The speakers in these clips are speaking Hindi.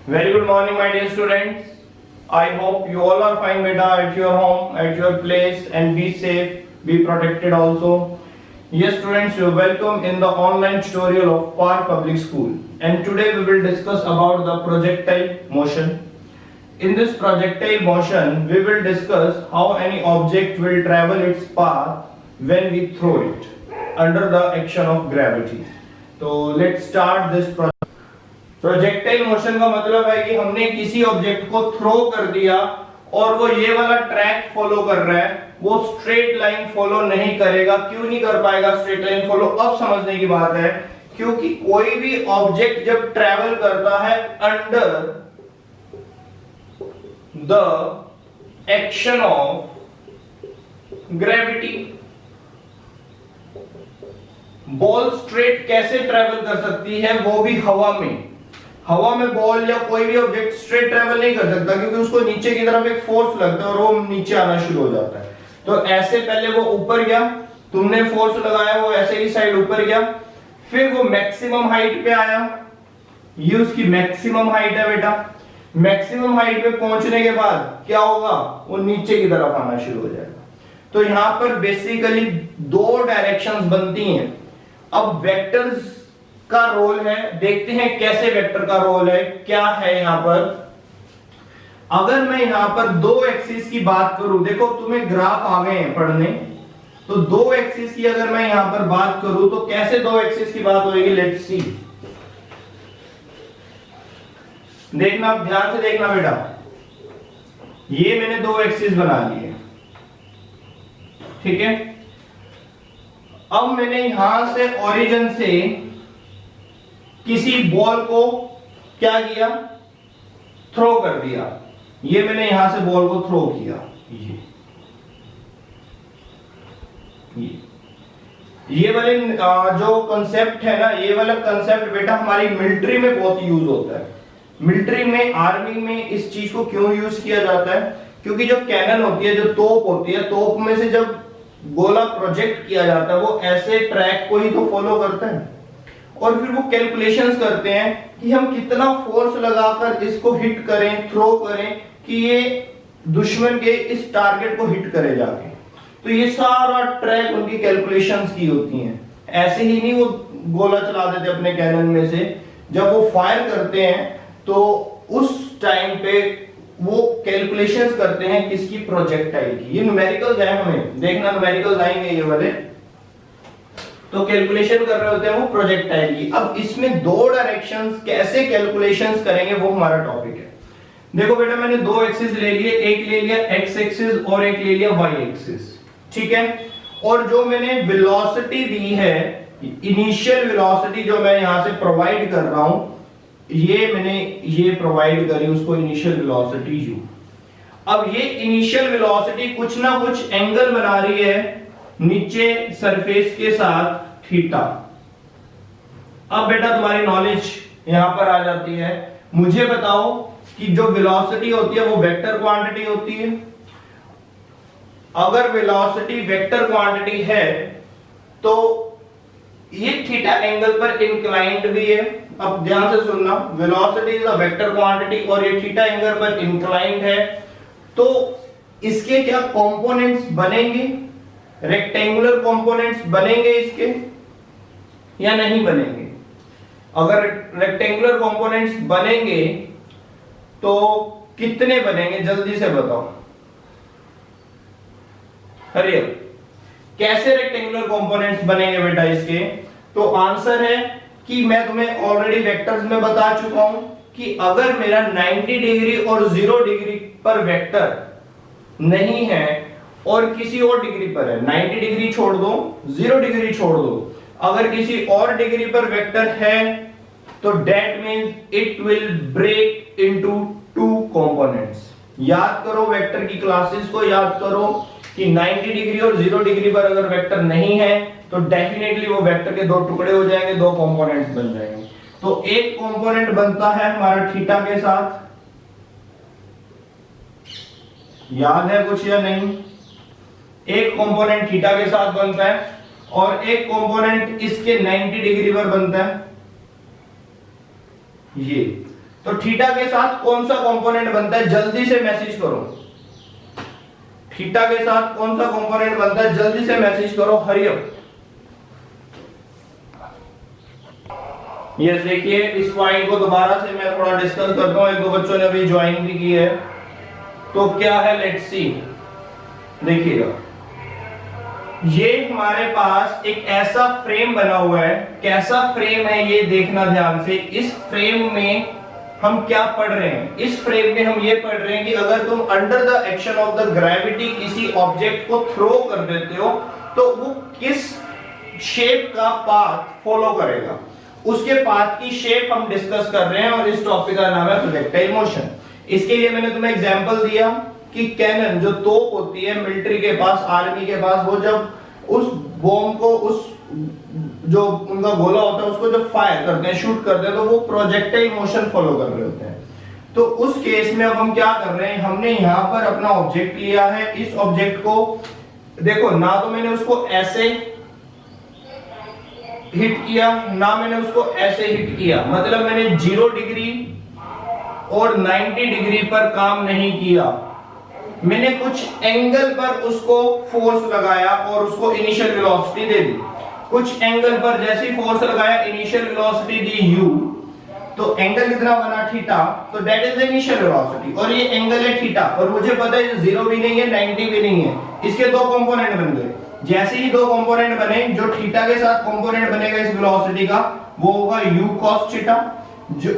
Very good morning, my dear students. I hope you all are fine, beta, at your home, at your place, and be safe, be protected also. Yes, students, you are welcome in the online tutorial of Park Public School. And today we will discuss about the projectile motion. In this projectile motion, we will discuss how any object will travel its path when we throw it under the action of gravity. So let's start this project. Projectile motion का मतलब है कि हमने किसी ऑब्जेक्ट को थ्रो कर दिया और वो ये वाला ट्रैक फॉलो कर रहा है, वो स्ट्रेट लाइन फॉलो नहीं करेगा। क्यों नहीं कर पाएगा स्ट्रेट लाइन फॉलो? अब समझने की बात है, क्योंकि कोई भी ऑब्जेक्ट जब ट्रैवल करता है under the action of gravity, ball straight कैसे ट्रैवल कर सकती है? वो भी हवा में। हवा में बॉल या कोई भी ऑब्जेक्ट स्ट्रेट ट्रैवल नहीं कर सकता, क्योंकि उसको नीचे की तरफ एक फोर्स लगता है और वो नीचे आना शुरू हो जाता है। तो ऐसे पहले वो ऊपर गया, तुमने फोर्स लगाया, वो ऐसे ही साइड ऊपर गया, फिर वो मैक्सिमम हाइट पे आया, ये उसकी मैक्सिमम हाइट है बेटा। मैक्सिमम हाइट पे पहुंचने के बाद क्या होगा? वो नीचे की तरफ आना शुरू हो जाएगा। तो यहां पर बेसिकली दो डायरेक्शंस बनती हैं। अब वेक्टर्स का रोल है, देखते हैं कैसे वेक्टर का रोल है, क्या है यहां पर। अगर मैं यहां पर दो एक्सिस की बात करूं, देखो तुम्हें ग्राफ आ गए हैं पढ़ने, तो दो एक्सिस की अगर मैं यहां पर बात करूं तो कैसे दो एक्सिस की बात होगी? Let's see. देखना, ध्यान से देखना बेटा, ये मैंने दो एक्सिस बना लिए, ठीक है। अब मैंने यहां से ओरिजिन से किसी बॉल को क्या किया? थ्रो कर दिया। ये मैंने यहां से बॉल को थ्रो किया, ये वाले जो कंसेप्ट है ना, ये वाला कंसेप्ट बेटा हमारी मिलिट्री में बहुत यूज होता है। मिलिट्री में, आर्मी में इस चीज को क्यों यूज किया जाता है? क्योंकि जो कैनन होती है, जो तोप होती है, तोप में से जब गोला प्रोजेक्ट किया जाता है, वो ऐसे ट्रैक को ही तो फॉलो करता है, और फिर वो कैलकुलेशंस करते हैं कि हम कितना फोर्स लगाकर इसको हिट करें, थ्रो करें कि ये दुश्मन के इस टारगेट को हिट करे जाके। तो ये सारा ट्रैक उनकी कैलकुलेशंस की होती हैं। ऐसे ही नहीं वो गोला चला देते अपने कैनन में से, जब वो फायर करते हैं तो उस टाइम पे वो कैलकुलेशंस करते हैं किसकी? प्रोजेक्टाइल की। ये न्यूमेरिकल्स है, हमें देखना, न्यूमेरिकल्स आएंगे ये वाले, तो कैलकुलेशन कर रहे होते हैं वो प्रोजेक्टाइल की। अब इसमें दो डायरेक्शंस, कैसे कैलकुलेशंस करेंगे वो हमारा टॉपिक है। देखो बेटा, मैंने दो एक्सिस ले लिए, एक ले लिया एक्स एक्सिस और एक ले लिया वाई एक्सिस, ठीक है। और जो मैंने वेलोसिटी दी है, इनिशियल वेलोसिटी जो मैं यहां से प्रोवाइड कर रहा हूं, ये मैंने ये प्रोवाइड करी, उसको इनिशियल वेलोसिटी u। अब ये इनिशियल वेलोसिटी कुछ ना कुछ एंगल बना रही है नीचे सरफेस के साथ, थीटा। अब बेटा तुम्हारी नॉलेज यहां पर आ जाती है, मुझे बताओ कि जो वेलोसिटी होती है वो वेक्टर क्वांटिटी होती है। अगर वेलोसिटी वेक्टर क्वांटिटी है तो ये थीटा एंगल पर इंक्लाइंड भी है। अब ध्यान से सुनना, velocity is a vector quantity और ये थीटा एंगल पर इंक्लाइंड है, तो इसके क्या कंपोनेंट्स बनेंगे? रेक्टेंगुलर कंपोनेंट्स बनेंगे इसके या नहीं बनेंगे? अगर रेक्टेंगुलर कंपोनेंट्स बनेंगे तो कितने बनेंगे? जल्दी से बताओ, हरियर, कैसे रेक्टेंगुलर कंपोनेंट्स बनेंगे बेटा इसके? तो आंसर है कि मैं तुम्हें ऑलरेडी वेक्टर्स में बता चुका हूं कि अगर मेरा 90 डिग्री और 0 डिग्री पर वेक्टर नहीं है और किसी और डिग्री पर है, 90 डिग्री छोड़ दो, 0 डिग्री छोड़ दो, अगर किसी और डिग्री पर वेक्टर है तो that means it will break into two components. याद करो वेक्टर की क्लासेस को, याद करो कि 90 डिग्री और 0 डिग्री पर अगर वेक्टर नहीं है तो डेफिनेटली वो वेक्टर के दो टुकड़े हो जाएंगे, दो कंपोनेंट्स बन जाएंगे। तो एक कंपोनेंट बनता है हमारा थीटा के साथ, याद है कुछ या नहीं? एक कंपोनेंट थीटा के साथ बनता है और एक कंपोनेंट इसके 90 डिग्री पर बनता है, ये। तो थीटा के साथ कौन सा कंपोनेंट बनता है, जल्दी से मैसेज करो। थीटा के साथ कौन सा कंपोनेंट बनता है, जल्दी से मैसेज करो, हरी अप। ये देखिए, इस पॉइंट को दोबारा से मैं थोड़ा डिस्कस करता हूं, एक दो बच्चों ने अभी ज्वाइन भी की है। तो क्या है, लेट्स सी। देखिएगा, ये हमारे पास एक ऐसा फ्रेम बना हुआ है। कैसा फ्रेम है ये देखना ध्यान से। इस फ्रेम में हम क्या पढ़ रहे हैं, इस फ्रेम में हम ये पढ़ रहे हैं कि अगर तुम under the action of the gravity किसी ऑब्जेक्ट को थ्रो कर देते हो तो वो किस शेप का पाथ फॉलो करेगा, उसके पाथ की शेप हम डिस्कस कर रहे हैं और इस टॉपिक का नाम है प्रोजेक्टाइल मोशन। इसके लिए मैंने तुम्हें एग्जांपल दिया कि कैनन जो तोप होती है मिलिट्री के पास, आर्मी के पास, वो जब उस बॉम्ब को, उस जो उनका गोला होता है उसको जब फायर करते हैं, शूट करते हैं, तो वो प्रोजेक्टाइल मोशन फॉलो कर रहे होते हैं। तो उस केस में अब हम क्या कर रहे हैं, हमने यहां पर अपना ऑब्जेक्ट लिया है। इस ऑब्जेक्ट को देखो, ना तो मैंने उसको ऐसे हिट किया, ना मैंने उसको ऐसे हिट किया, मतलब मैंने 0 डिग्री और 90 डिग्री पर काम नहीं किया। मैंने कुछ एंगल पर उसको फोर्स लगाया और उसको इनिशियल वेलोसिटी दे दी। कुछ एंगल पर जैसी फोर्स लगाया, इनिशियल वेलोसिटी दी u, तो एंगल कितना बना, थीटा, तो that is the initial velocity. और ये एंगल है थीटा, और मुझे पता है 0 भी नहीं है 90 भी नहीं है। इसके दो कंपोनेंट बन गए। जैसे ही दो कंपोनेंट बने, जो थीटा के साथ कंपोनेंट बनेगा इस वेलोसिटी का, वो होगा u cos थीटा,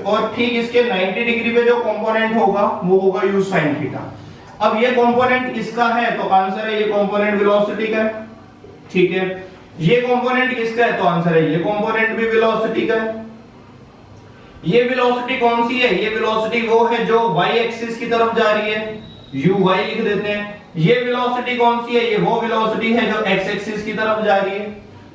और ठीक इसके 90 डिग्री पे जो कंपोनेंट होगा वो होगा u sin थीटा। अब ये कंपोनेंट किसका है, तो आंसर है ये कंपोनेंट वेलोसिटी का है, ठीक है। ये कंपोनेंट किसका है, तो आंसर है ये कंपोनेंट भी वेलोसिटी का है। ये वेलोसिटी कौन सी है, ये वेलोसिटी वो है जो y एक्सिस की तरफ जा रही है, u y लिख देते हैं। ये वेलोसिटी कौन सी है, ये वो वेलोसिटी है जो x एक्सिस की तरफ जा रही है,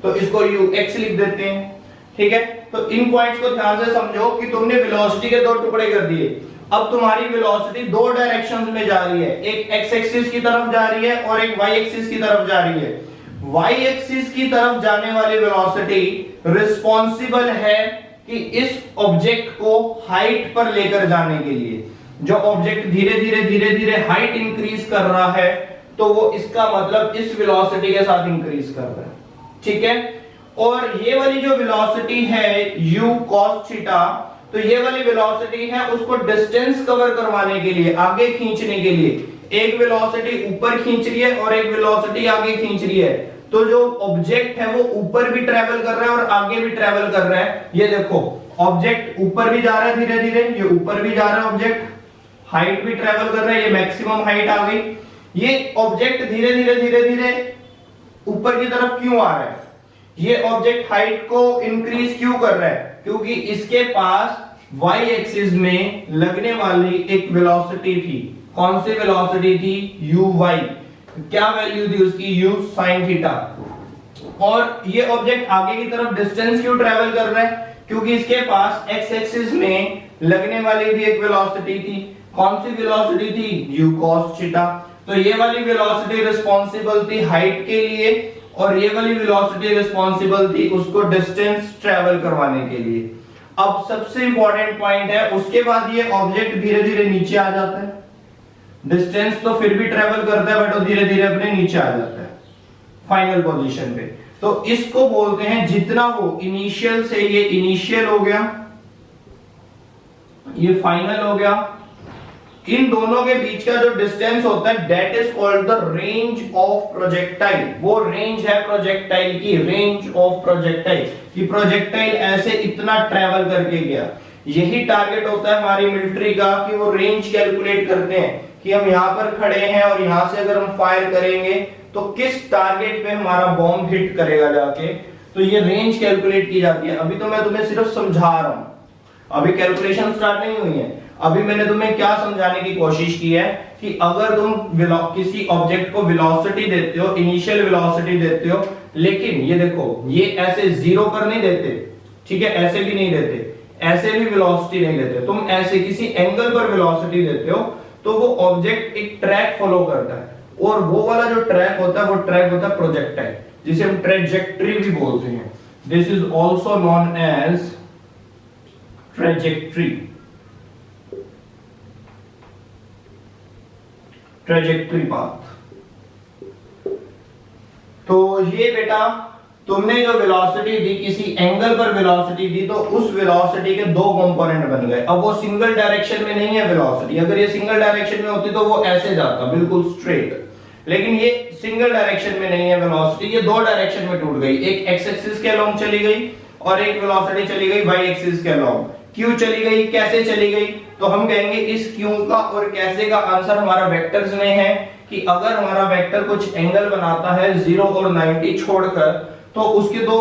तो इसको u x लिख देते हैं, ठीक है। तो इन पॉइंट्स को ध्यान से समझो कि तुमने वेलोसिटी के दो टुकड़े कर दिए। अब तुम्हारी वेलोसिटी दो डायरेक्शंस में जा रही है, एक x एक्सिस की तरफ जा रही है और एक y एक्सिस की तरफ जा रही है। y एक्सिस की तरफ जाने वाली वेलोसिटी रिस्पांसिबल है कि इस ऑब्जेक्ट को हाइट पर लेकर जाने के लिए। जो ऑब्जेक्ट धीरे धीरे हाइट इंक्रीज कर रहा है, तो वो इसका मतलब इस वेलोसिटी के साथ इंक्रीज कर रहा है, ठीक है। और ये वाली जो वेलोसिटी है u cos थीटा, तो ये वाली वेलोसिटी है उसको डिस्टेंस कवर करवाने के लिए, आगे खींचने के लिए। एक वेलोसिटी ऊपर खींच रही है और एक वेलोसिटी आगे खींच रही है। तो जो ऑब्जेक्ट है वो ऊपर भी ट्रेवल कर रहा है और आगे भी ट्रेवल कर रहा है। ये देखो, ऑब्जेक्ट ऊपर भी जा रहा है धीरे धीरे, ये ऊपर भी जा रहा है ऑब्जेक्ट, हाइट भी ट्रेवल कर रहा है, ये मैक्सिमम हाइट आ गई। ये ऑब्जेक्ट धीरे धीरे ऊपर की तरफ क्यों आ रहा है, ये ऑब्जेक्ट हाइट को इंक्रीज क्यों कर रहा है, क्योंकि इसके पास y एक्सिस में लगने वाली एक वेलोसिटी थी। कौन सी वेलोसिटी थी, uy। क्या वैल्यू थी उसकी, u sin थीटा। और ये ऑब्जेक्ट आगे की तरफ डिस्टेंस क्यों ट्रेवल कर रहा है, क्योंकि इसके पास x एक्सिस में लगने वाली भी एक वेलोसिटी थी। कौन सी वेलोसिटी थी, u cos थीटा। तो ये वाली वेलोसिटी रिस्पांसिबल थी हाइट के लिए और ये वाली वेलोसिटी रिस्पांसिबल थी उसको डिस्टेंस ट्रेवल करवाने के लिए। अब सबसे इंपॉर्टेंट पॉइंट है, उसके बाद ये ऑब्जेक्ट धीरे धीरे नीचे आ जाता है। डिस्टेंस तो फिर भी ट्रेवल करता है बट वो धीरे धीरे अपने नीचे आ जाता है फाइनल पोजीशन पे। तो इसको बोलते हैं, जितना वो इनिशियल से, ये इनिशियल हो गया, ये फाइनल हो गया, इन दोनों के बीच का जो डिस्टेंस होता है that is called the range of projectile. वो रेंज है प्रोजेक्टाइल की, रेंज ऑफ प्रोजेक्टाइल, कि प्रोजेक्टाइल ऐसे इतना ट्रेवल करके गया। यही टारगेट होता है हमारी मिलिट्री का कि वो रेंज कैलकुलेट करते हैं कि हम यहां पर खड़े हैं और यहां से अगर हम फायर करेंगे तो किस टारगेट पे हमारा बॉम्ब हिट करेगा जाके। तो ये रेंज कैलकुलेट की जाती है। अभी तो मैं तुम्हें सिर्फ समझा रहा हूं, अभी कैलकुलेशन स्टार्ट नहीं हुई है। अभी मैंने तुम्हें क्या समझाने की कोशिश की है कि अगर तुम किसी ऑब्जेक्ट को वेलोसिटी देते हो, इनिशियल वेलोसिटी देते हो, लेकिन ये देखो ये ऐसे 0 पर नहीं देते, ठीक है, ऐसे भी नहीं देते, ऐसे भी वेलोसिटी नहीं देते, तुम ऐसे किसी एंगल पर वेलोसिटी देते हो तो वो ऑब्जेक्ट एक ट्रैक फॉलो करता है, और वो वाला जो ट्रैक होता है वो ट्रैक होता है प्रोजेक्टाइल, जिसे हम ट्रैजेक्टरी भी बोलते हैं। This is also known as trajectory. Trajectory path. तो ये बेटा तुमने जो वेलोसिटी दी, किसी एंगल पर वेलोसिटी दी, तो उस वेलोसिटी के दो कंपोनेंट बन गए। अब वो सिंगल डायरेक्शन में नहीं है वेलोसिटी, अगर ये सिंगल डायरेक्शन में होती तो वो ऐसे जाता बिल्कुल स्ट्रेट, लेकिन ये सिंगल डायरेक्शन में नहीं है वेलोसिटी, ये दो डायरेक्शन में टूट गई। एक एक्स एक्सिस के अलोंग चली गई और एक वेलोसिटी चली गई वाई एक्सिस के अलोंग। क्यों चली गई, कैसे चली गई, तो हम कहेंगे इस क्यों का और कैसे का आंसर हमारा वेक्टर्स में है कि अगर हमारा वेक्टर कुछ एंगल बनाता है 0 और 90 छोड़कर, तो उसके दो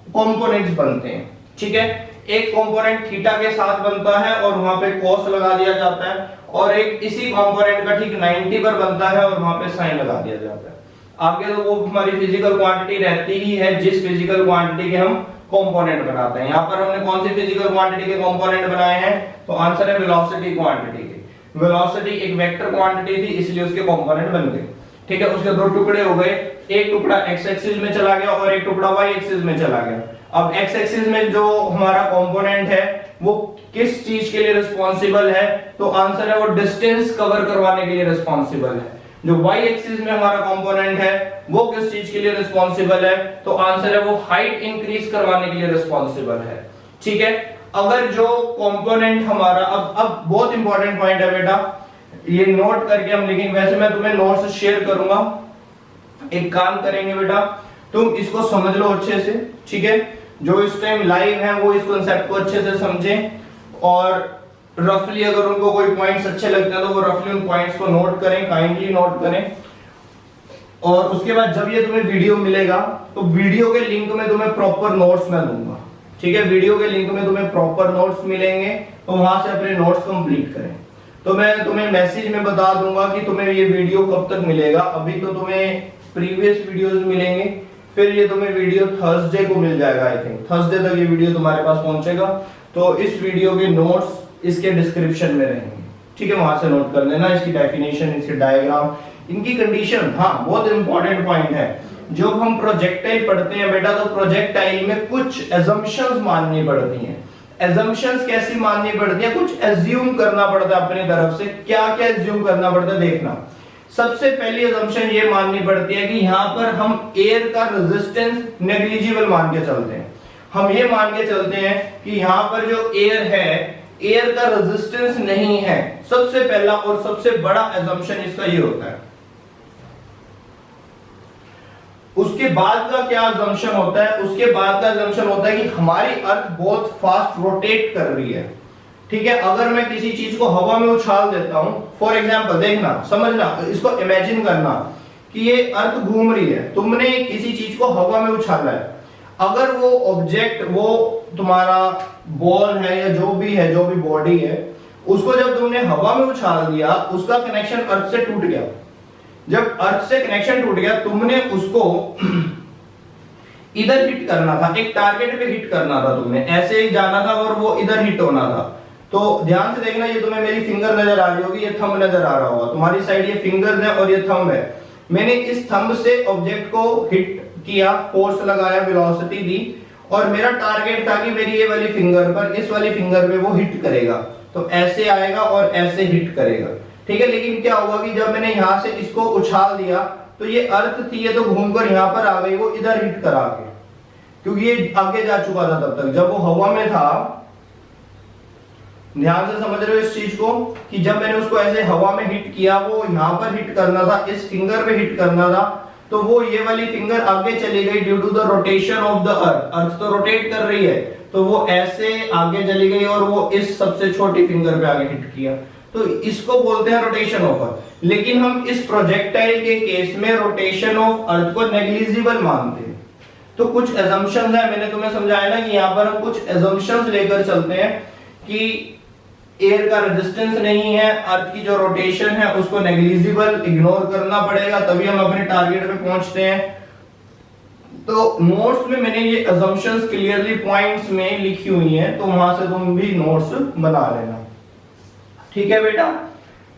कंपोनेंट्स बनते हैं। ठीक है, एक कंपोनेंट थीटा के साथ बनता है और वहां पे cos लगा दिया जाता है, और एक इसी कंपोनेंट का ठीक 90 पर बनता है और वहां पे sin लगा दिया जाता है। आगे तो वो हमारी फिजिकल क्वांटिटी रहती ही है जिस फिजिकल क्वांटिटी के हम कंपोनेंट बनाते हैं। यहाँ पर हमने कौन सी फिजिकल क्वांटिटी के कंपोनेंट बनाए हैं, तो आंसर है वेलोसिटी क्वांटिटी के। वेलोसिटी एक वेक्टर क्वांटिटी थी इसलिए उसके कंपोनेंट बन गए। ठीक है, उसके दो टुकड़े हो गए, एक टुकड़ा एक्स एक्सिस में चला गया और एक टुकड़ा वाई एक्सिस में चला गया। अब एक्स एक्सिस में जो हमारा कंपोनेंट है वो किस चीज के लिए रिस्पांसिबल है, तो आंसर है वो डिस्टेंस कवर करवाने के लिए रिस्पांसिबल है। जो वाई एक्सिस में हमारा कंपोनेंट है वो किस चीज के लिए रिस्पांसिबल है, तो आंसर है वो हाइट इंक्रीज करवाने के लिए रिस्पांसिबल है। ठीक है, अगर जो कंपोनेंट हमारा, अब बहुत इंपॉर्टेंट पॉइंट है बेटा, ये नोट करके हम लिखेंगे। वैसे मैं तुम्हें नोट्स शेयर करूंगा, एक काम करेंगे बेटा, तुम इसको समझ लो अच्छे से। ठीक है, जो इस टाइम लाइव है वो इस कांसेप्ट को अच्छे से समझें, और रफली अगर उनको कोई पॉइंट्स अच्छे लगते हैं तो वो रफली उन पॉइंट्स को नोट करें, काइंडली नोट करें। और उसके बाद जब ये तुम्हें वीडियो मिलेगा तो वीडियो के लिंक में तुम्हें प्रॉपर नोट्स मैं दूंगा। ठीक है, वीडियो के लिंक में तुम्हें प्रॉपर नोट्स मिलेंगे, तो वहां से अपने नोट्स कंप्लीट करें। तो मैं तुम्हें मैसेज में बता दूंगा कि तुम्हें ये वीडियो कब तक मिलेगा। अभी तो तुम्हें प्रीवियस वीडियोस मिलेंगे, फिर ये तुम्हें वीडियो थर्सडे को मिल जाएगा। आई थिंक थर्सडे तक ये वीडियो तुम्हारे पास पहुंचेगा। तो इस वीडियो के नोट्स इसके डिस्क्रिप्शन में रहेंगे। ठीक है, वहां से नोट कर लेना, इसकी डेफिनेशन, इसके डायग्राम, इनकी कंडीशन। हाँ, बहुत इंपॉर्टेंट पॉइंट है, जब हम प्रोजेक्टाइल पढ़ते हैं बेटा तो प्रोजेक्टाइल में कुछ एजम्पशंस माननी पड़ती हैं। एजम्पशंस कैसी माननी पड़ती है, कुछ एज्यूम करना पड़ता है अपनी तरफ से। क्या क्या एज्यूम करना पड़ता है देखना। सबसे पहली एजम्पशन ये माननी पड़ती है कि यहाँ पर हम एयर का रेजिस्टेंस नेग्लिजिबल मान के चलते हैं। हम ये मान के चलते हैं कि यहाँ पर जो एयर है, एयर का रेजिस्टेंस नहीं है। सबसे पहला और सबसे बड़ा एजम्पशन इसका ये होता है। उसके बाद का क्या अजम्पशन होता है, उसके बाद का अजम्पशन होता है कि हमारी अर्थ बहुत फास्ट रोटेट कर रही है। ठीक है, अगर मैं किसी चीज को हवा में उछाल देता हूं, फॉर एग्जांपल, देखना, समझना, इसको इमेजिन करना कि ये अर्थ घूम रही है, तुमने किसी चीज को हवा में उछाला है। अगर वो ऑब्जेक्ट, वो तुम्हारा बॉल है या जो भी है, जो भी बॉडी है, उसको जब तुमने हवा में उछाल दिया, उसका कनेक्शन अर्थ से टूट गया। जब अर्थ से कनेक्शन टूट गया, तुमने उसको इधर हिट करना था, एक टारगेट पे हिट करना था, तुमने ऐसे ही जाना था और वो इधर हिट होना था। तो ध्यान से देखना, ये तुम्हें मेरी फिंगर नजर आ रही होगी, ये थंब नजर आ रहा होगा, तुम्हारी साइड ये फिंगर्स है और ये थंब है। मैंने इस थंब से ऑब्जेक्ट को हिट किया, फोर्स लगाया, वेलोसिटी दी, और मेरा टारगेट था कि मेरी ये वाली फिंगर पर, इस वाली फिंगर पे वो हिट करेगा। तो ऐसे आएगा और ऐसे हिट करेगा। ठीक है, लेकिन क्या हुआ कि जब मैंने यहां से इसको उछाल दिया तो ये अर्थ थी, ये तो घूमकर यहां पर आ गई, वो इधर हिट करा के, क्योंकि ये आगे जा चुका था तब तक। जब वो हवा में था, ध्यान से समझ रहे हो इस चीज को, कि जब मैंने उसको ऐसे हवा में हिट किया, वो यहां पर हिट करना था, इस फिंगर पे हिट करना था, तो वो ये वाली फिंगर आगे चली गई due to the rotation of the earth. Earth तो रोटेट कर रही है, तो वो ऐसे आगे चली गई और वो इस सबसे छोटी फिंगर पे आगे हिट किया। तो इसको बोलते हैं रोटेशन ऑफ अर्थ। लेकिन हम इस प्रोजेक्टाइल के केस में रोटेशन ऑफ अर्थ को नेग्लिजिबल मानते हैं। तो कुछ एजम्पशंस है, मैंने तुम्हें समझाया ना कि यहाँ पर हम कुछ एजम्पशंस लेकर चलते हैं कि एयर का रेजिस्टेंस नहीं है, अर्थ की जो रोटेशन है उसको नेग्लिजिबल, इग्नोर करना पड़ेगा, तभी हम अपने टारगेट पे पहुंचते हैं। तो नोट्स में मैंने ये assumptions क्लियरली पॉइंट्स में लिखी हुई हैं, तो वहां से तुम भी नोट्स बना लेना। ठीक है बेटा,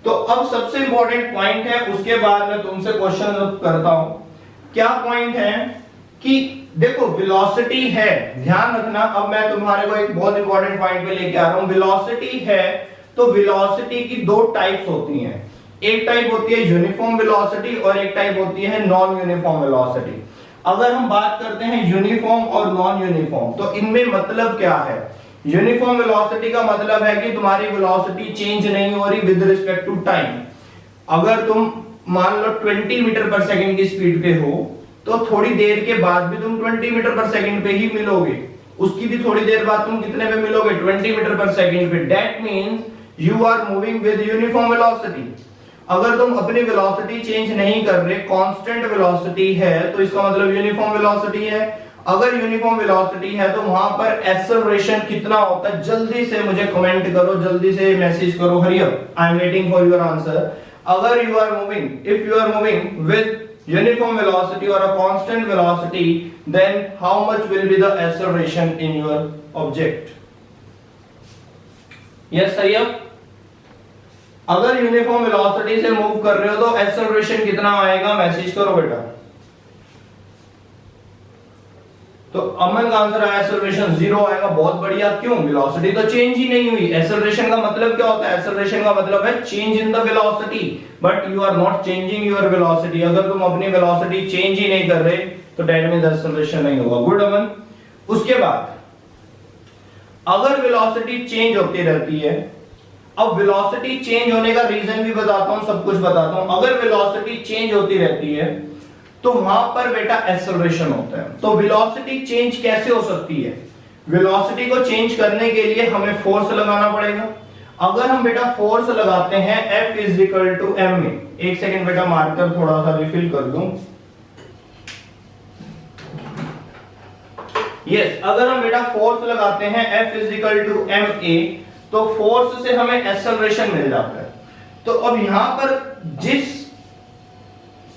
तो अब सबसे इंपॉर्टेंट पॉइंट है, उसके बाद मैं तुमसे क्वेश्चन करता हूं। क्या पॉइंट है कि देखो वेलोसिटी है, ध्यान रखना। अब मैं तुम्हारे को एक बहुत इंपॉर्टेंट पॉइंट पे लेके आ रहा हूं। वेलोसिटी है तो वेलोसिटी की दो टाइप्स होती हैं। एक टाइप होती है यूनिफॉर्म वेलोसिटी और एक टाइप होती है नॉन यूनिफॉर्म वेलोसिटी। अगर हम बात करते हैं यूनिफॉर्म और नॉन यूनिफॉर्म, तो इनमें मतलब क्या है? यूनिफॉर्म वेलोसिटी का मतलब है कि तुम्हारी वेलोसिटी चेंज नहीं हो रही विद रिस्पेक्ट टू टाइम। अगर तुम मान लो 20 मीटर पर सेकंड की स्पीड पे हो, तो थोड़ी देर के बाद भी तुम 20 मीटर पर सेकंड पे ही मिलोगे, उसकी भी थोड़ी देर बाद तुम कितने पे मिलोगे? 20 मीटर पर सेकंड पे। That means you are moving with uniform velocity. अगर तुम अपनी वेलोसिटी चेंज नहीं कर रहे, कांस्टेंट वेलोसिटी है, तो इसका मतलब यूनिफॉर्म वेलोसिटी है। अगर यूनिफॉर्म वेलोसिटी है तो वहां पर एक्सेलरेशन कितना होता है? जल्दी से मुझे कमेंट करो, जल्दी से मैसेज करो, hurry up, I am waiting for your answer. अगर you are moving, if you are moving with uniform velocity or a constant velocity, then how much will be the acceleration in your object? Yes, सही है। अगर यूनिफॉर्म वेलोसिटी से मूव कर रहे हो तो एक्सेलरेशन कितना आएगा? मैसेज करो बेटा। तो अमन का आंसर आया एक्सेलरेशन 0 आएगा। बहुत बढ़िया। क्यों? वेलोसिटी तो चेंज ही नहीं हुई। एक्सेलरेशन का मतलब क्या होता है? एक्सेलरेशन का मतलब है change in the velocity, but you are not changing your velocity. अगर तुम अपनी वेलोसिटी चेंज ही नहीं कर रहे तो दैट मींस एक्सेलरेशन नहीं होगा। गुड अमन। उसके बाद अगर वेलोसिटी चेंज होती रहती है, अब वेलोसिटी चेंज होने का रीजन भी बताता हूं, सब कुछ बताता हूं। अगर वेलोसिटी चेंज होती रहती है तो वहां पर बेटा एक्सेलरेशन होता है। तो वेलोसिटी चेंज कैसे हो सकती है? वेलोसिटी को चेंज करने के लिए हमें फोर्स लगाना पड़ेगा। अगर हम बेटा फोर्स लगाते हैं F = m में, एक सेकंड बेटा मार्कर थोड़ा सा रिफिल कर दूं। यस, अगर हम बेटा फोर्स लगाते हैं F = ma, तो फोर्स से हमें एक्सेलरेशन मिल जाता है। तो अब यहां पर जिस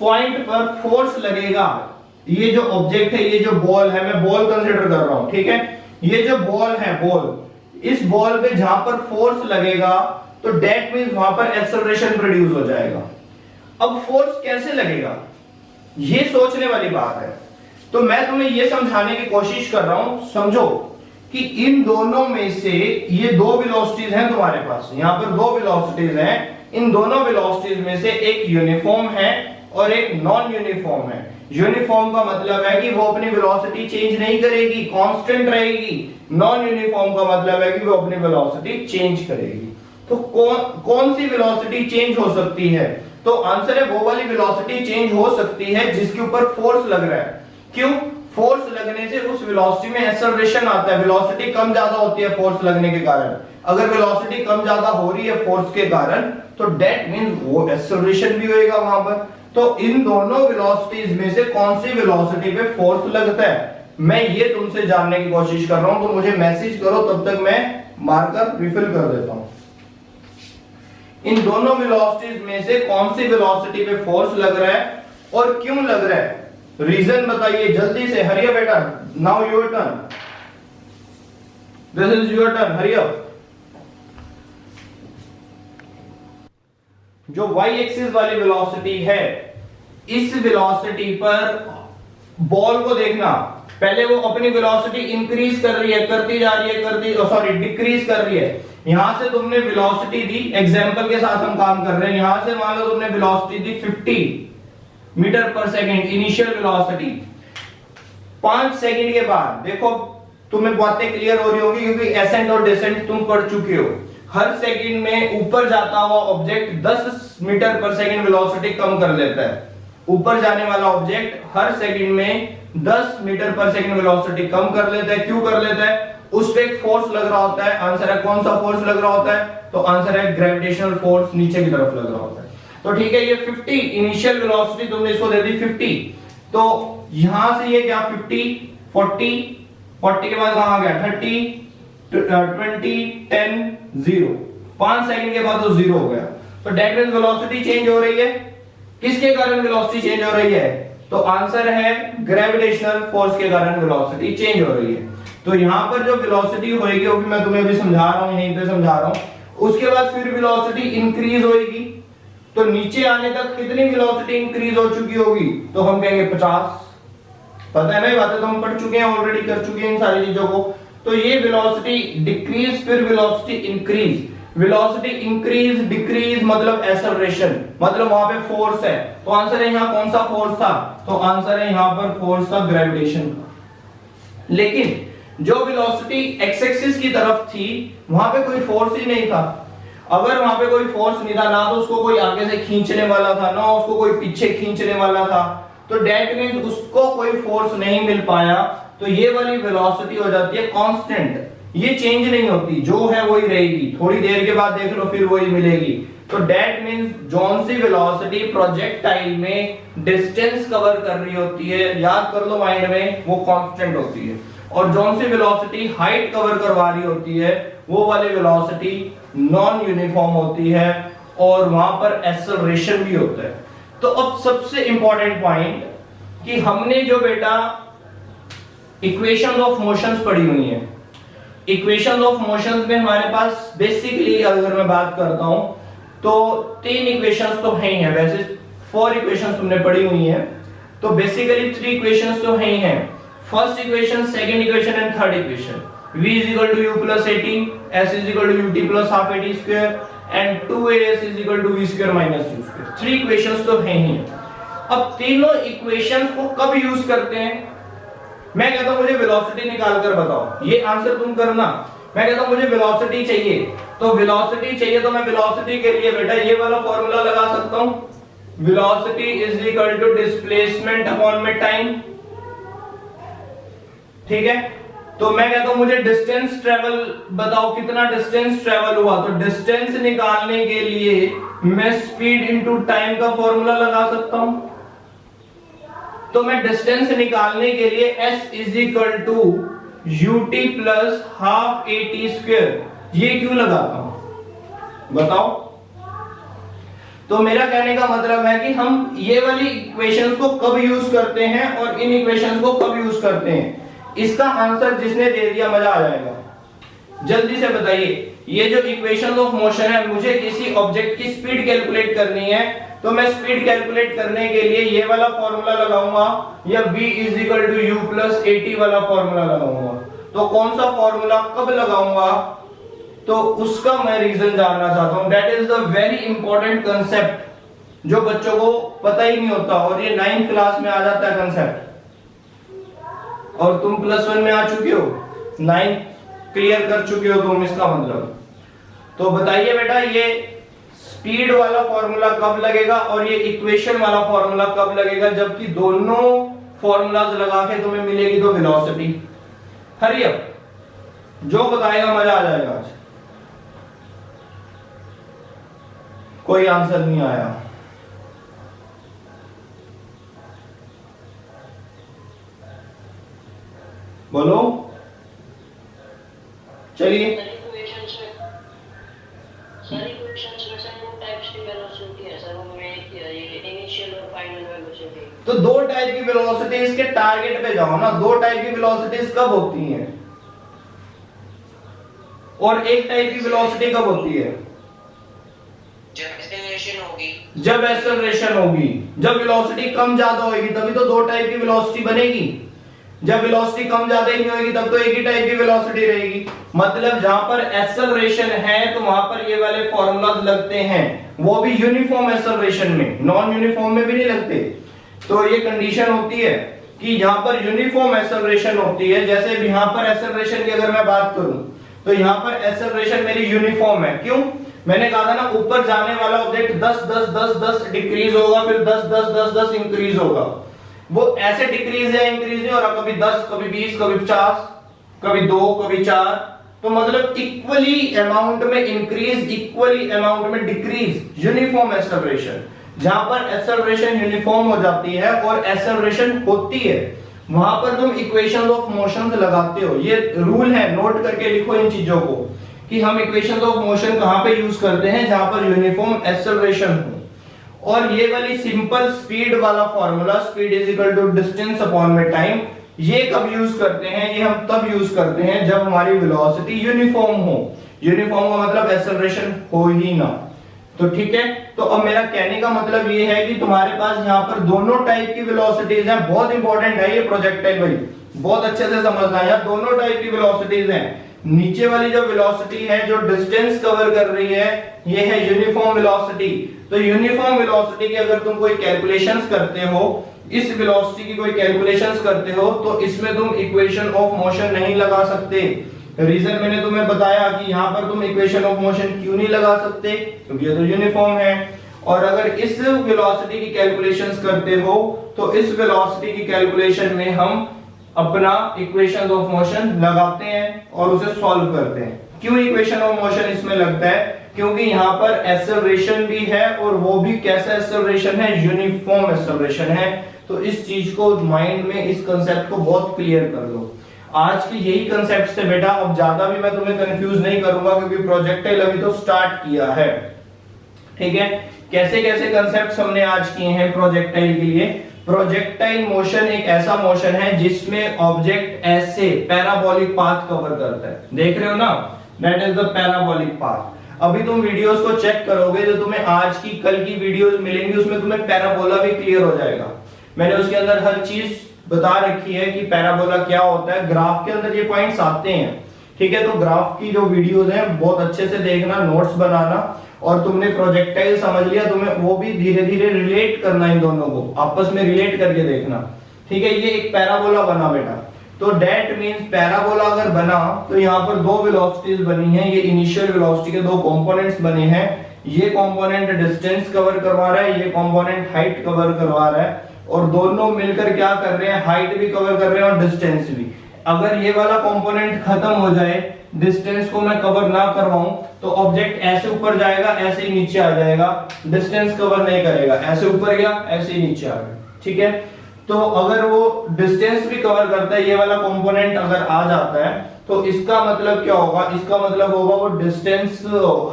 पॉइंट पर फोर्स लगेगा, ये जो ऑब्जेक्ट है, ये जो बॉल है, मैं बॉल कंसीडर कर रहा हूं, ठीक है? ये जो बॉल है, बॉल, इस बॉल पे जहां पर फोर्स लगेगा तो दैट मींस वहां पर एक्सेलरेशन प्रोड्यूस हो जाएगा। अब फोर्स कैसे लगेगा, ये सोचने वाली बात है। तो मैं तुम्हें ये समझाने की कोशिश कर रहा हूं। समझो कि इन दोनों में से ये दो वेलोसिटीज हैं तुम्हारे पास, यहां पर दो वेलोसिटीज हैं। इन दोनों वेलोसिटीज में से एक यूनिफॉर्म है और एक नॉन यूनिफॉर्म है। यूनिफॉर्म का मतलब है कि वो अपनी वेलोसिटी चेंज नहीं करेगी, कांस्टेंट रहेगी। नॉन यूनिफॉर्म का मतलब है कि वो अपनी वेलोसिटी चेंज करेगी। तो कौन सी वेलोसिटी चेंज हो सकती है? तो आंसर है वो वाली वेलोसिटी चेंज हो सकती है जिसके ऊपर फोर्स लग रहा है। क्यों? फोर्स लगने से उस वेलोसिटी में एक्सेलरेशन आता है। वेलोसिटी कम ज्यादा होती है फोर्स लगने के कारण। अगर वेलोसिटी कम ज्यादा हो रही है फोर्स के कारण, तो दैट मींस वो एक्सेलरेशन भी होएगा वहां पर। तो इन दोनों वेलोसिटीज में से कौन सी वेलोसिटी पे फोर्स लगता है, मैं ये तुमसे जानने की कोशिश कर रहा हूं। तो मुझे मैसेज करो, तब तक मैं मार्कर रिफिल कर देता हूं। इन दोनों वेलोसिटीज में से कौन सी वेलोसिटी पे फोर्स लग रहा है और क्यों लग रहा है? रीजन बताइए जल्दी से। हरी अप बेटा, now your turn, this is your turn, hurry up. जो y एक्सिस वाली वेलोसिटी है, इस वेलोसिटी पर बॉल को देखना, पहले वो अपनी वेलोसिटी इंक्रीज कर रही है, करती जा रही है, डिक्रीज कर रही है। यहां से तुमने वेलोसिटी दी, एग्जांपल के साथ हम काम कर रहे हैं। यहां से मान लो तुमने वेलोसिटी दी 50 मीटर पर सेकंड, इनिशियल वेलोसिटी। 5 सेकंड के बाद देखो तुम्हें बातें क्लियर हो रही होगी, क्योंकि एसेंट और डिसेंट तुम पढ़ चुके हो। हर सेकंड में ऊपर जाता हुआ ऑब्जेक्ट 10 मीटर पर सेकंड वेलोसिटी कम कर लेता है। ऊपर जाने वाला ऑब्जेक्ट हर सेकंड में 10 मीटर पर सेकंड वेलोसिटी कम कर लेता है। क्यों कर लेता है? उस पे एक फोर्स लग रहा होता है। आंसर है कौन सा फोर्स लग रहा होता है? तो आंसर है ग्रेविटेशनल फोर्स, नीचे की तरफ लग रहा होता है। तो ठीक है, ये 50 इनिशियल वेलोसिटी तुमने इसको दे दी 50। तो यहां से ये क्या 50, 40 के बाद कहां गया 30, 20, 10, 0। 5 सेकंड के बाद तो 0 हो गया। तो दैट मींस वेलोसिटी चेंज हो रही है। किसके कारण वेलोसिटी चेंज हो रही है? तो आंसर है ग्रेविटेशनल फोर्स के कारण वेलोसिटी चेंज हो रही है। तो यहां पर जो वेलोसिटी होएगी, वो भी मैं तुम्हें अभी समझा रहा हूं, यहीं पे समझा रहा हूं। उसके बाद फिर वेलोसिटी इंक्रीज होएगी। तो नीचे आने तक कितनी वेलोसिटी इंक्रीज हो चुकी होगी? तो हम कहेंगे 50। पता है ना, ये बातें तो हम पढ़ चुके हैं, ऑलरेडी कर चुके हैं इन सारी चीजों को। तो ये वेलोसिटी डिक्रीज, फिर velocity increase. Velocity increase decrease मतलब एक्सेलरेशन, मतलब वहां पे फोर्स है। तो आंसर है यहाँ कौन सा फोर्स था? तो आंसर है यहाँ पर फोर्स था ग्रेविटेशन। लेकिन जो वेलोसिटी एक्स एक्सिस की तरफ थी वहां पे कोई फोर्स ही नहीं था। अगर वहां पे कोई फोर्स नहीं था, ना तो उसको कोई आगे से खींचने वाला था, ना उसको कोई पीछे खींचने वाला था, तो डेट मींस उसको कोई फोर्स नहीं मिल पाया। तो ये वाली वेलोसिटी हो जाती है कांस्टेंट, ये चेंज नहीं होती, जो है वही रहेगी। थोड़ी देर के बाद देख लो फिर वही मिलेगी। तो डेट मींस जौन सी वेलोसिटी प्रोजेक्टाइल में डिस्टेंस कवर कर रही होती है, याद कर लो माइंड में, वो कांस्टेंट होती है। और जौन सी वेलोसिटी हाइट कवर करवा रही होती है वो वाली वेलोसिटी नॉन यूनिफॉर्म होती है और वहां पर एक्सेलरेशन भी होता है। तो अब सबसे इंपॉर्टेंट पॉइंट कि हमने जो बेटा इक्वेशंस ऑफ मोशंस पढ़ी हुई हैं, इक्वेशंस ऑफ मोशंस में हमारे पास बेसिकली अगर मैं बात करता हूं तो 3 इक्वेशंस तो हैं ही हैं। वैसे 4 इक्वेशंस तुमने पढ़ी हुई हैं, तो बेसिकली 3 इक्वेशंस तो हैं ही हैं। First equation, second equation and third equation. v is equal to u plus 18, s is equal to ut plus half at square and 2as is equal to v square minus u square। 3 equations तो हैं ही। अब तीनों इक्वेशंस को कब यूज करते हैं? मैं कहता हूं मुझे वेलोसिटी निकाल कर बताओ, ये आंसर तुम करना। मैं कहता हूं मुझे वेलोसिटी चाहिए, तो वेलोसिटी चाहिए तो मैं वेलोसिटी के लिए बेटा ये वाला फॉर्मूला लगा सकता हूं, velocity is equal to displacement upon में टाइम। ठीक है, तो मैं कहता हूं मुझे डिस्टेंस ट्रेवल बताओ, कितना डिस्टेंस ट्रेवल हुआ। तो डिस्टेंस निकालने के लिए मैं स्पीड इनटू टाइम का फॉर्मूला लगा सकता हूं। तो मैं डिस्टेंस निकालने के लिए s is equal to ut plus half at square, ये क्यों लगाता हूं बताओ। तो मेरा कहने का मतलब है कि हम ये वाली इक्वेशंस को कब यूज करते हैं और इन इक्वेशंस को कब यूज करते हैं। इसका आंसर जिसने दे दिया मजा आ जाएगा, जल्दी से बताइए। ये जो इक्वेशन ऑफ मोशन है, मुझे किसी ऑब्जेक्ट की स्पीड कैलकुलेट करनी है, तो मैं स्पीड कैलकुलेट करने के लिए ये वाला फॉर्मूला लगाऊंगा या v is equal to u plus at वाला फॉर्मूला लगाऊंगा। तो कौन सा फॉर्मूला कब लगाऊंगा, तो उसका मैं रीजन जानना चाहता हूं। That is the very important concept जो बच्चों को पता ही नहीं होता, और ये 9th क्लास में आ जाता है कंसेप्ट, और तुम +1 में आ चुके हो, 9th क्लियर कर चुके हो तुम, इसका मतलब। तो बताइए बेटा ये स्पीड वाला फॉर्मूला कब लगेगा और ये इक्वेशन वाला फॉर्मूला कब लगेगा, जबकि दोनों फॉर्मूलाज लगा के तुम्हें मिलेगी तो वेलोसिटी। हरी अप, जो बताएगा मजा आ जाएगा। आज कोई आंसर नहीं आया, बोलो। चलिए तो 2 टाइप की वेलोसिटीज के टारगेट पे जाओ ना। 2 टाइप की वेलोसिटीज कब होती हैं और 1 टाइप की वेलोसिटी कब होती है? जब एक्सेलरेशन होगी। जब वेलोसिटी कम ज्यादा होगी तभी तो 2 टाइप की वेलोसिटी बनेगी। जब वेलोसिटी कम ज्यादा ही नहीं होगी तब तो एक ही टाइप की वेलोसिटी रहेगी। मतलब जहां पर एक्सेलरेशन है तो वहां पर ये वाले फॉर्मूलाज लगते हैं, वो भी यूनिफॉर्म एक्सेलरेशन में, नॉन यूनिफॉर्म में भी नहीं लगते। तो ये कंडीशन होती है कि यहां पर यूनिफॉर्म एक्सेलरेशन होती है। जैसे यहां पर एक्सेलरेशन की अगर मैं बात करूं तो यहां पर एक्सेलरेशन मेरी यूनिफॉर्म है। क्यों? मैंने कहा था ना, ऊपर जाने वाला ऑब्जेक्ट 10 10 10 10 डिक्रीज होगा, फिर 10 10 10 10 इंक्रीज होगा। वो ऐसे डिक्रीज या इंक्रीज नहीं हो रहा, कभी 10 कभी 20 कभी 50 कभी 2 कभी 4। तो मतलब इक्वली अमाउंट में इंक्रीज, इक्वली अमाउंट में डिक्रीज, यूनिफॉर्म एक्सेलरेशन। जहां पर एक्सेलरेशन यूनिफॉर्म हो जाती है और एक्सेलरेशन होती है वहां पर तुम इक्वेशन ऑफ मोशंस लगाते हो। ये रूल है, नोट करके लिखो इन चीजों को कि हम इक्वेशन ऑफ मोशन कहां पे यूज करते हैं, जहां पर यूनिफॉर्म एक्सेलरेशन हो। और ये वाली सिंपल स्पीड वाला formula, speed is equal to distance upon में टाइम, ये कब यूज करते हैं? ये हम तब यूज करते हैं जब हमारी वेलोसिटी यूनिफॉर्म हो। यूनिफॉर्म का मतलब एक्सेलरेशन हो ही ना। तो ठीक है, तो अब मेरा कहने का मतलब ये है कि तुम्हारे पास यहाँ पर दोनों टाइप की वेलोसिटीज हैं। बहुत इंपॉर्टेंट है ये प्रोजेक्टाइल भाई, बहुत अच्छे से समझना है। यहाँ दोनों टाइप की वेलोसिटीज हैं। नीचे वाली जो वेलोसिटी है जो डिस्टेंस कवर कर रही है ये है यूनिफॉर्म वेलोसिटी। तो यूनिफॉर्म वेलोसिटी की अगर तुम कोई कैलकुलेशंस करते हो, इस वेलोसिटी की कोई कैलकुलेशंस करते हो तो इसमें तुम इक्वेशन ऑफ मोशन नहीं लगा सकते। रीजन मैंने तुम्हें बताया कि यहां पर तुम इक्वेशन ऑफ मोशन क्यों नहीं लगा सकते, क्योंकि ये तो यूनिफॉर्म है। और अगर इस वेलोसिटी की कैलकुलेशंस करते हो तो इस वेलोसिटी की कैलकुलेशन में हम अपना इक्वेशन ऑफ मोशन लगाते हैं और उसे सॉल्व करते हैं। क्यों इक्वेशन ऑफ मोशन इसमें लगता है, क्योंकि यहाँ पर एक्सेलरेशन भी है और वो भी कैसा एक्सेलरेशन है, यूनिफॉर्म एक्सेलरेशन है। तो इस चीज को माइंड में, इस कंसेप्ट को बहुत क्लियर कर लो। आज की यही कंसेप्ट से बेटा, अब ज्यादा भी मैं तुम्हें कंफ्यूज नहीं करूंगा क्योंकि प्रोजेक्टाइल अभी तो स्टार्ट किया है। ठीक है, कैसे कैसे कंसेप्ट्स हमने आज किए हैं प्रोजेक्टाइल के लिए। प्रोजेक्टाइल मोशन एक ऐसा मोशन है जिसमें ऑब्जेक्ट ऐसे पैराबोलिक पाथ कवर करता है, देख रहे हो ना, that is the parabolic path. अभी तुम वीडियोस को चेक करोगे जो तुम्हें आज की कल की वीडियोस मिलेंगी उसमें तुम्हें पैराबोला भी क्लियर हो जाएगा। मैंने उसके अंदर हर चीज बता रखी है कि पैराबोला क्या होता है, ग्राफ के अंदर ये पॉइंट्स आते हैं। ठीक है, तो ग्राफ की जो वीडियोस हैं बहुत अच्छे से देखना, नोट्स बनाना, और तुमने प्रोजेक्टाइल समझ लिया, तुम्हें वो भी धीरे धीरे रिलेट करना, इन दोनों को आपस में रिलेट करके देखना। ठीक है, ये एक पैराबोला बना बेटा, तो दैट मींस पैराबोला अगर बना तो यहाँ पर दो वेलोसिटीज बनी हैं, ये इनिशियल वेलोसिटी के दो कंपोनेंट्स बने हैं। ये कंपोनेंट डिस्टेंस कवर करवा रहा है, ये कंपोनेंट हाइट कवर करवा रहा है, और दोनों मिलकर क्या कर रहे हैं, हाइट भी कवर कर रहे हैं और डिस्टेंस भी। अगर ये वाला कंपोनेंट खत्म हो जाए, डिस्टेंस को मैं कवर ना करवाऊं, तो ऑब्जेक्ट ऐसे ऊपर जाएगा, ऐसे ही नीचे आ जाएगा, डिस्टेंस कवर नहीं करेगा, ऐसे ऊपर गया, ऐसे ही नीचे आ गया। ठीक है, तो अगर वो डिस्टेंस भी कवर करता है, ये वाला कंपोनेंट अगर आ जाता है, तो इसका मतलब क्या होगा, इसका मतलब होगा वो डिस्टेंस,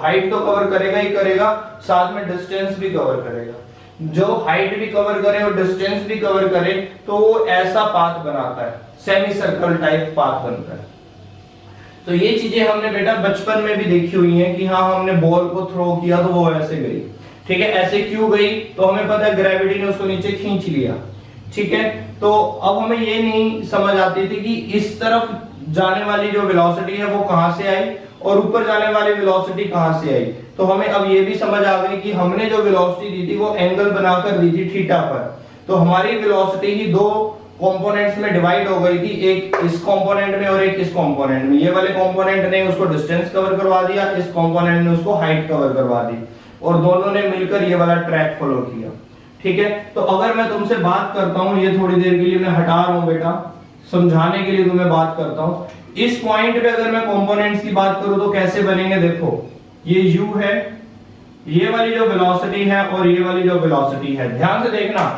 हाइट तो कवर करेगा ही करेगा, साथ में डिस्टेंस भी कवर करेगा। जो हाइट भी कवर करे और डिस्टेंस भी कवर करे तो वो ऐसा पाथ बनाता है, सेमी सर्कल टाइप पाथ बनता है। तो ये चीजें हमने बेटा बचपन में भी देखी हुई हैं कि हाँ, हमने बॉल को थ्रो किया तो वो ऐसे गई। ठीक है, ऐसे क्यों गई, तो हमें पता है ग्रेविटी ने उसको नीचे खींच लिया। ठीक है, तो अब हमें ये नहीं समझ आती थी कि इस तरफ जाने वाली जो वेलोसिटी है वो कहां से आई और ऊपर जाने वाली वेलोसिटी कहां से आई। तो हमें अब ये भी समझ आ गई कि हमने जो वेलोसिटी दी थी वो एंगल बनाकर दी थी थीटा पर। तो हमारी वेलोसिटी ही दो कंपोनेंट्स में डिवाइड हो गई थी, एक इस कंपोनेंट में और एक इस कंपोनेंट में। ये वाले कंपोनेंट ने उसको डिस्टेंस कवर करवा दिया, इस कंपोनेंट ने उसको हाइट कवर करवा दी, और दोनों ने मिलकर ये वाला ट्रैक फॉलो किया। ठीक है, तो अगर मैं तुमसे बात करता हूं, ये थोड़ी देर के लिए मैं हटा रहा हूं बेटा, समझाने के लिए तुम्हें बात करता हूं। इस पॉइंट पे अगर मैं कंपोनेंट्स की बात करूं तो कैसे बनेंगे, देखो ये u है, ये वाली जो वेलोसिटी है और ये वाली जो वेलोसिटी है, ध्यान से देखना,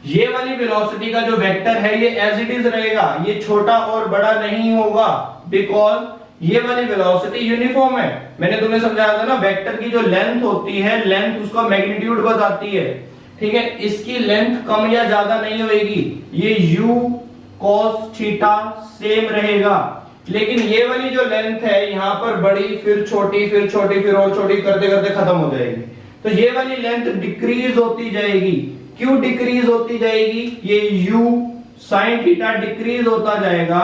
ये वाली वेलोसिटी का जो वेक्टर है ये एज इट इज रहेगा, ये छोटा और बड़ा नहीं होगा, बिकॉज ये वाली वेलोसिटी यूनिफॉर्म है। मैंने तुम्हें समझाया था ना, वेक्टर की जो लेंथ होती है, लेंथ उसका मैग्नीट्यूड बताती है। ठीक है, इसकी लेंथ कम या ज्यादा नहीं होगी, ये u cos थीटा सेम रहेगा, लेकिन ये वाली जो लेंथ है यहाँ पर बड़ी, फिर छोटी, फिर छोटी, फिर और छोटी करते करते खत्म हो जाएगी। तो ये वाली लेंथ डिक्रीज होती जाएगी। क्यों डिक्रीज होती जाएगी, ये u sin थीटा डिक्रीज होता जाएगा,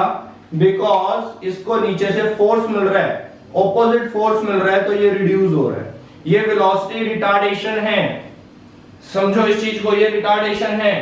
बिकॉज इसको नीचे से फोर्स मिल रहा है, ऑपोजिट फोर्स मिल रहा है, तो ये रिड्यूस हो रहा है। ये वेलोसिटी रिटार्डेशन है, समझो इस चीज को, ये रिटार्डेशन है,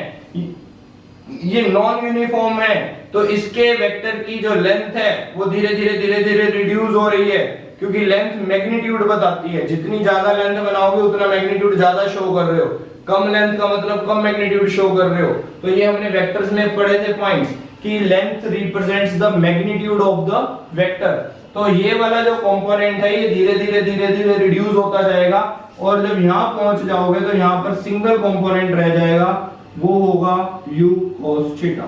ये नॉन यूनिफॉर्म है, तो इसके वेक्टर की जो लेंथ है वो धीरे धीरे धीरे धीरे रिड्यूस हो रही है, क्योंकि लेंथ मैग्नीट्यूड बताती है, जितनी ज्यादा लेंथ बनाओगे उतना मैग्नीट्यूड ज्यादा शो कर रहे हो, कम लेंथ का मतलब कम मैग्नीट्यूड शो कर रहे हो। तो ये हमने वेक्टर्स में पढ़े थे पॉइंट्स कि length represents the magnitude of the vector. तो ये वाला जो कंपोनेंट है ये धीरे धीरे धीरे धीरे रिड्यूस होता जाएगा, और जब यहां पहुंच जाओगे तो यहां पर सिंगल कंपोनेंट रह जाएगा, वो होगा u cos थीटा।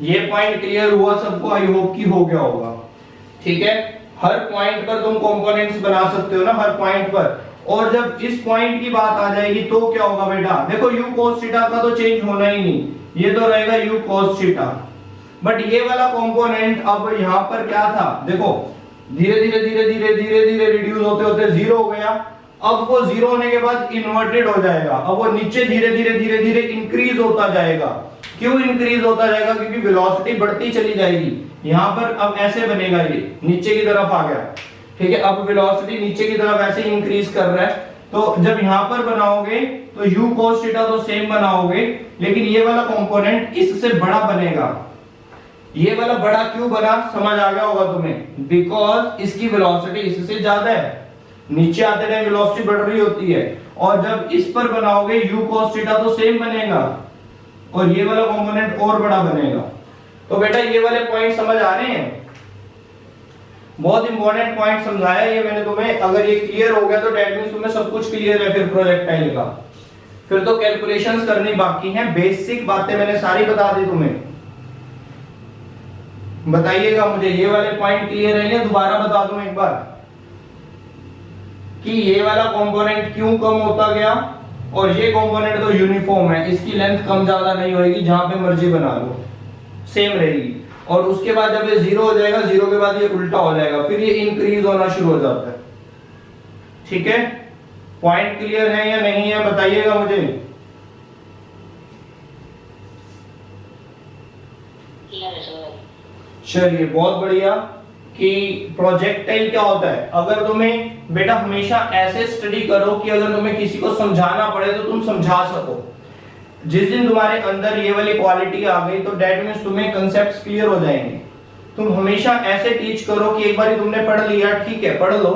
ये पॉइंट क्लियर हुआ सबको, आई होप कि हो गया होगा। ठीक है, हर पॉइंट पर तुम कंपोनेंट्स बना सकते हो ना, हर पॉइंट पर। और जब इस पॉइंट की बात आ जाएगी तो क्या होगा बेटा, देखो u cos थीटा का तो चेंज होना ही नहीं, ये तो रहेगा u cos थीटा। बट ये वाला कंपोनेंट अब यहां पर क्या था, देखो धीरे धीरे धीरे धीरे धीरे धीरे रिड्यूस होते होते जीरो हो गया। अब वो जीरो होने के बाद इन्वर्टेड हो जाएगा, अब वो नीचे धीरे धीरे धीरे धीरे इंक्रीज होता जाएगा। क्यों इंक्रीज होता जाएगा? क्योंकि वेलोसिटी बढ़ती चली जाएगी। यहां पर अब ऐसे बनेगा, ये नीचे की तरफ आ गया, ठीक है। अब वेलोसिटी नीचे की तरफ ऐसे इंक्रीज कर रहा है, तो जब यहां पर बनाओगे तो u cos थीटा तो सेम बनाओगे, लेकिन ये वाला कंपोनेंट इससे बड़ा बनेगा। ये वाला बड़ा क्यों बना, समझ आ गया होगा तुम्हें, बिकॉज इसकी वेलोसिटी इससे ज्यादा है, नीचे आते टाइम वेलोसिटी बढ़ रही होती है, और जब इस पर बनाओगे u cos थीटा तो सेम बनेगा, और ये वाला कंपोनेंट और बड़ा बनेगा। तो बेटा ये वाले पॉइंट समझ आ रहे हैं? बहुत इंपॉर्टेंट पॉइंट समझाया ये मैंने तुम्हें। अगर ये क्लियर हो गया तो डेट मींस तुम्हें सब कुछ क्लियर है फिर प्रोजेक्टाइल का। फिर तो कैलकुलेशंस करनी बाकी हैं, बेसिक बातें मैंने सारी बता दी तुम्हें। बताइएगा मुझे ये वाले पॉइंट क्लियर है या दोबारा बता दूं एक बार कि ये वाला कंपोनेंट क्यों कम होता गया, और ये कंपोनेंट तो यूनिफॉर्म है, इसकी लेंथ कम ज्यादा नहीं होगी, जहां पे मर्जी बना लो सेम रहेगी। और उसके बाद जब ये 0 हो जाएगा, 0 के बाद ये उल्टा हो जाएगा, फिर ये इंक्रीज होना शुरू हो जाता है। ठीक है, पॉइंट क्लियर है या नहीं है बताइएगा मुझे। चलिए बहुत बढ़िया। कि प्रोजेक्टाइल क्या होता है, अगर तुम्हें बेटा हमेशा ऐसे स्टडी करो कि अगर तुम्हें किसी को समझाना पड़े तो तुम समझा सको। जिस दिन तुम्हारे अंदर ये वाली क्वालिटी आ गई तो डेट मींस तुम्हें कांसेप्ट्स क्लियर हो जाएंगे। तुम हमेशा ऐसे टीच करो कि एक बार तुमने पढ़ लिया, ठीक है पढ़ लो,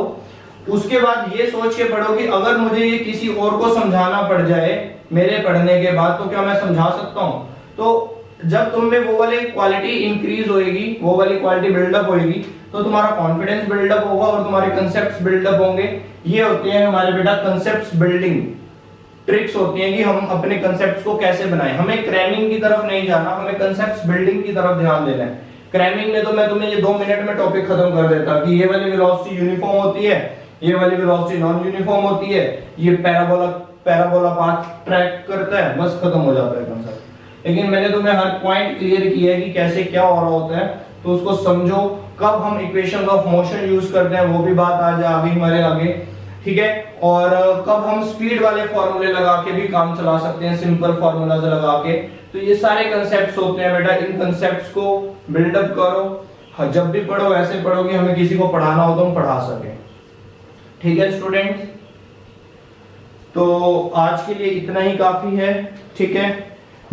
उसके बाद ये सोच के पढ़ो कि अगर मुझे ये किसी और को समझाना पड़ जाए मेरे पढ़ने के बाद तो क्या मैं समझा सकता हूँ। तो जब तुम में वो वाली क्वालिटी इंक्रीज होएगी, वो वाली क्वालिटी बिल्डअप होएगी, तो तुम्हारा कॉन्फिडेंस बिल्डअप होगा और तुम्हारे कंसेप्ट्स बिल्डअप होंगे। ये होते हैं हमारे बेटा कंसेप्ट्स बिल्डिंग ट्रिक्स होती हैं कि हम अपने कंसेप्ट्स को कैसे बनाएं। हमें क्रैमिंग की तरफ नहीं जाना, हमें कंसेप्ट्स बिल्डिंग की तरफ ध्यान देना है। क्रैमिंग में तो मैं तुम्हें ये 2 मिनट में टॉपिक खत्म कर देता कि ये वाली वेलोसिटी यूनिफॉर्म होती है, ये वाली वेलोसिटी नॉन यूनिफॉर्म होती है, ये पैराबोला पाथ ट्रैक करता है, बस खत्म हो जाता है कंसेप्ट। लेकिन मैंने तुम्हें हर पॉइंट क्लियर किया है कि कैसे क्या हो रहा होता है, तो उसको समझो। कब हम इक्वेशन ऑफ मोशन यूज करते हैं वो भी बात आज आ गई हमारे आगे, ठीक है। और कब हम स्पीड वाले फॉर्मूले लगा के भी काम चला सकते हैं, सिंपल फॉर्मूलाज लगा के। तो ये सारे कंसेप्ट्स होते हैं बेटा, इन कंसेप्ट्स को बिल्डअप करो। जब भी पढ़ो ऐसे पढ़ो कि हमें किसी को पढ़ाना हो तो हम पढ़ा सके। ठीक है स्टूडेंट्स, तो आज के लिए इतना ही काफी है, ठीक है।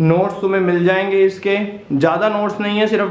नोट्स तुम्हें मिल जाएंगे इसके, ज्यादा नोट्स नहीं है, सिर्फ